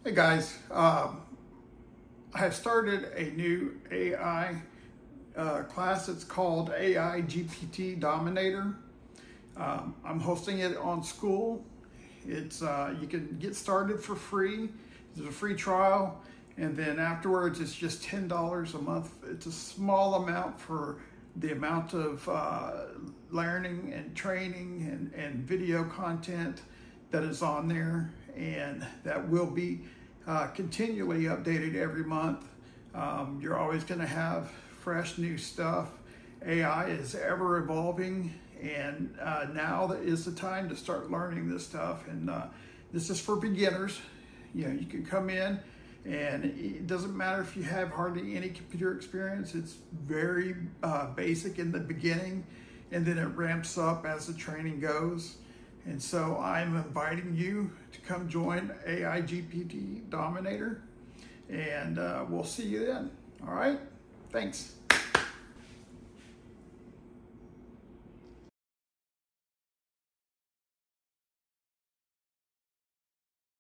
Hey guys, I have started a new AI class. It's called AI GPT Dominator. I'm hosting it on school. It's you can get started for free. There's a free trial, and then afterwards it's just $10 a month. It's a small amount for the amount of learning and training and video content that is on there, and that will be continually updated every month. You're always going to have fresh new stuff. AI is ever evolving, and now is the time to start learning this stuff. And this is for beginners. You can come in, and it doesn't matter if you have hardly any computer experience. It's very basic in the beginning, and then it ramps up as the training goes. And so I'm inviting you to come join AI GPT Dominator, and we'll see you then. All right? Thanks.